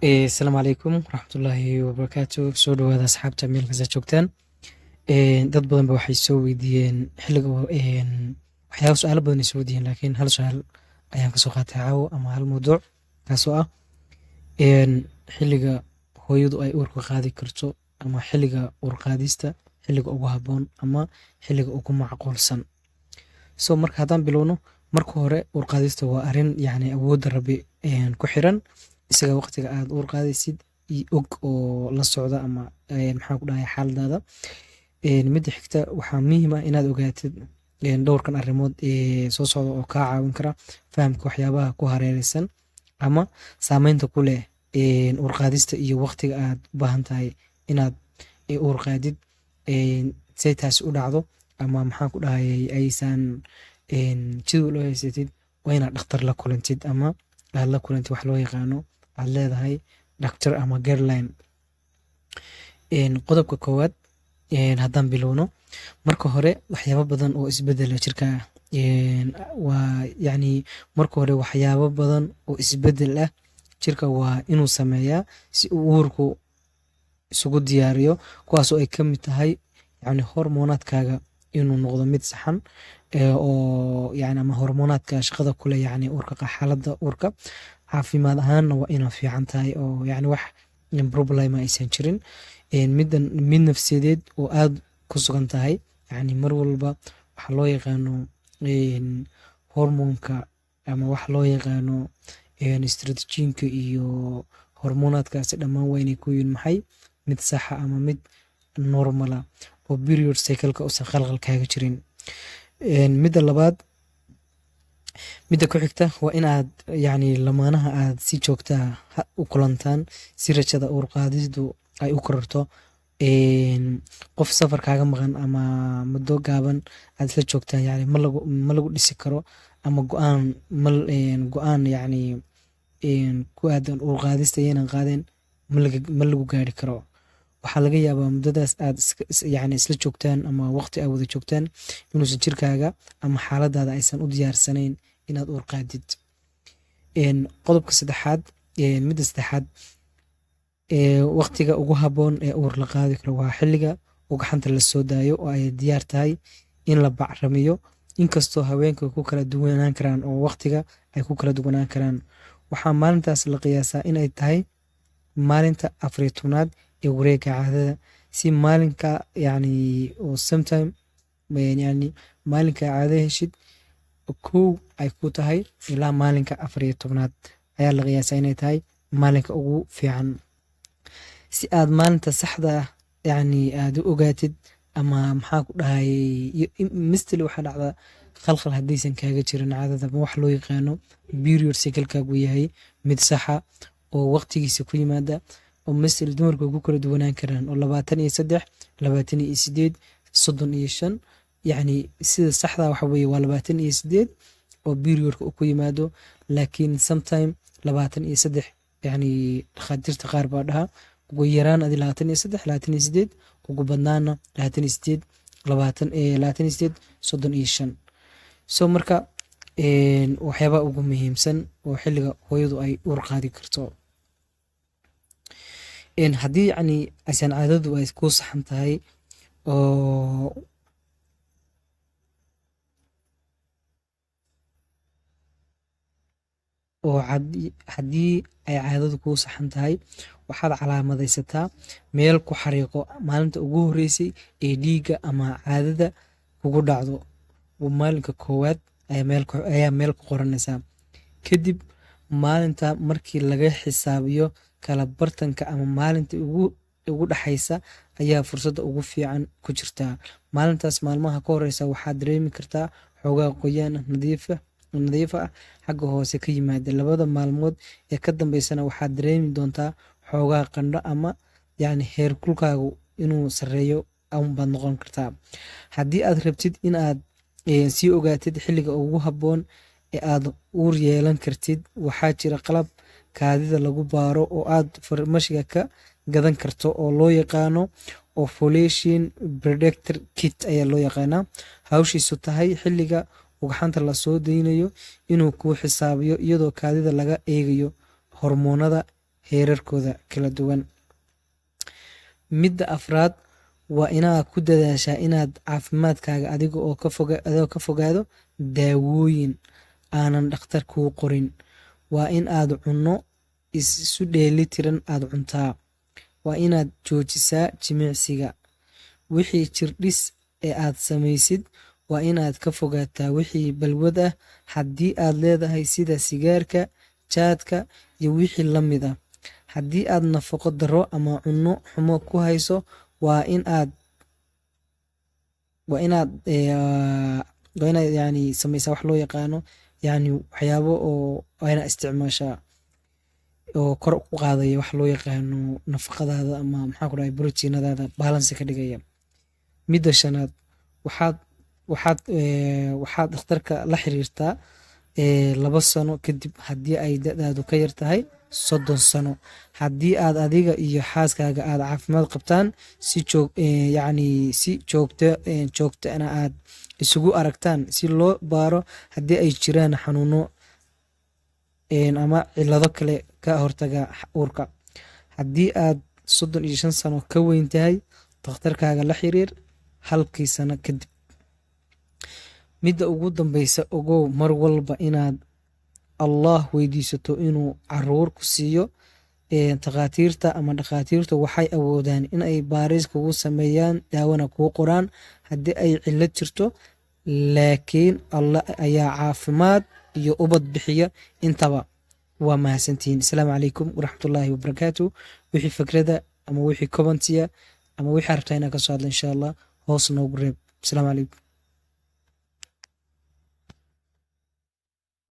Asalaamu calaykum waraxmatullaahi wabarakaatu. Soo dhawaada asxaabta meel kasta joogtaan. Dad badan ba waxay soo weydiiyeen xilliga waxyaabo su'aalo badan ay soo weydiiyeen, laakiin hal su'aal ayaan ka soo qaatay caawa ama hal mawduuc kaasoo ah xilliga hooyadu ay uurka qaadi karto ama xilliga uur qaadista, xilliga ugu habboon ama xilliga ugu macquulsan. Marka haddaan bilowno, marka hore uur qaadista waa arrin awoodda Rabbi ku xiran. Isaga waqtiga aad uur qaadaysid og oo la socda ama maxaan ku dhahay xaaladaada. Midda xigta waxaa muhiim ah inaad ogaatid dhowrkan arrimood ee soo socda oo kaa caawin kara fahamka waxyaabaha ku hareeraysan ama saameynta ku leh uur qaadista iyo waqtiga aad u baahan tahay inaad uur qaadid. Say taasi u dhacdo ama maxaan ku dhahayay aysan jadwal u haysatid, waa inaad dhakhtar la kulantid ama aad la kulantid wax loo yaqaano aad leedahay dhaktar ama guideline. Qodobka koowaad haddaan bilowno, marka hore waxyaabo badan oo isbedela jirka marka hore waxyaabo badan oo isbedel ah jirka waa inuu sameeyaa si uu uurku isugu diyaariyo, kuwaas oo ay ka mid tahay hormoonaadkaaga inuu noqdo mid saxan oo ama hormoonaadka shaqada ku leh uurka, xaaladda uurka caafimaad ahaanna waa inay fiican tahay oo wax problem aysan jirin. Mid nafsiyadeed oo aad ku sugan tahay mar walba waxa loo yaqaano hormoonka ama wax loo yaqaano estrogen-ka iyo hormoonaadkaasi dhammaan waa inay ku yihiin maxay mid saxa ama mid normal ah oo period cycle-ka uusan khalkhal kaaga jirin. Midda labaad, midda ku xigta waa in aad lamaanaha aad si joogta ah u kulantaan si rajada uur qaadistu ay u kororto. Qof safar kaaga maqan ama muddo gaaban aad isla joogtaan ma lagu dhisi karo ama go'aan ku aadan uur qaadista inaan qaadeen ma lagu gaari karo. Waxaa laga yaabaa muddadaas aad isla joogtaan ama waqti aad wada joogtaan inuusan jirkaaga ama xaaladaada aysan u diyaarsanayn inaad uur qaadid. Qodobka saddexaad, midda saddexaad, waqtiga ugu habboon ee uur la qaadi karo waa xilliga ugxanta la soo daayo oo ay diyaar tahay in la bacrimiyo. Inkastoo haweenka ku kala duwanaan karaan oo waqtiga ay ku kala duwanaan karaan, waxaa maalintaas la qiyaasaa inay tahay maalinta 14aad ee wareegga caadada. Si maalinka oo sometime maalinka caado heshid kow ay ku tahay ilaa maalinka 14aad ayaa la qiyaasaa inay tahay maalinka ugu fiican. Si aad maalinta saxda ah aad u ogaatid ama maxaa ku dhahayay mistake waxaa dhacda khalkhal haddaysan kaaga jirin caadada ama wax loo yaqaano period cycle-kaagu yahay mid saxa oo waqtigiisa ku yimaada oo mistake dumarku ku kala duwanaan karaan oo 23, 28, 35 sida saxda waxa weeye waa 28 oo periodka uu ku yimaado, laakiin sometime 23 dhakhaatiirta qaar baa dhaha ugu yaraan 23, 28 ugu badnaana 28, 35. Marka waxyaaba ugu muhiimsan oo xilliga hooyadu ay uur qaadi karto. Haddii aysan caadadu ay ku saxan tahay oo haddii ay caadadu kuu saxan tahay, waxaad calaamadaysataa meel ku xariiqo maalinta ugu horreysay ee dhiigga ama caadada kugu dhacdo. Maalinka koowaad ayaa meel ku qoranaysaa. Kadib maalinta markii laga xisaabiyo kala bartanka ama maalinta ugu dhaxaysa ayaa fursadda ugu fiican ku jirtaa. Maalintaas maalmaha ka horeysa waxaad dareemi kartaa xoogaa qoyaan nadiif ah xagga hoose ka yimaada. Labada maalmood ee ka dambeysana waxaad dareemi doontaa xoogaa qandho ama heerkulkaagu inuu sareeyo baad noqon kartaa. Haddii aad rabtid in aad sii ogaatid xilliga ugu habboon ee aad uur yeelan kartid, waxaa jira qalab kaadida lagu baaro oo aad farmashiga ka gadan karto oo loo yaqaano ovulation predictor kit ayaa loo yaqaanaa. Hawshiisu tahay xilliga ugxanta la soo daynayo inuu kuu xisaabiyo iyadoo kaadida laga eegayo hormoonada heerarkooda kala duwan. Midda afraad waa inaad ku dadaashaa inaad caafimaadkaaga adigoo ka fogaado daawooyin aanan dhakhtar kuu qorin. Waa in aad cunno isu dheelitiran aad cuntaa. Waa inaad joojisaa jimicsiga. Wixii jirdhis ee aad samaysid waa inaad ka fogaataa wixii balwad ah haddii aad leedahay sida sigaarka, jaadka iyo wixii la mid ah. Haddii aad nafaqo darro ama cunno xumo ku hayso waa inaad samaysaa wax loo yaqaano waxyaabo oo waa inaad isticmaashaa oo kor u qaadaya wax loo yaqaano nafaqadaada ama brotiinadaada balance ka dhigaya. Midda shanaad waxaad dhakhtarka la xiriirtaa 2 sano kadib haddii ay da'daadu ka yar tahay 30 sano. Haddii aad adiga iyo xaaskaaga aad caafimaad qabtaan si joogtana aad isugu aragtaan si loo baaro haddii ay jiraan xanuuno ama cillado kale ka hortaga uurka. Haddii aad 35 sano ka weyn tahay dhakhtarkaaga la xiriir 1 sano kadib. Midda ugu dambeysa ogow mar walba inaad Allah weydiisato inuu caruur ku siiyo. Dhakhaatiirtu waxay awoodaan in ay baaris kugu sameeyaan daawona kuu qoraan haddii ay cillad jirto, laakiin Allah ayaa caafimaad iyo ubad bixiya intaba. Waa mahadsantihiin. Asalaamu calaykum waraxmatullaahi wabarakaatu. Wixii fikrada ama wixii commentiya ama wixii rabtaa inaan ka soo hadlo insha Allah hoos noogu reeb. Asalaamu calaykum.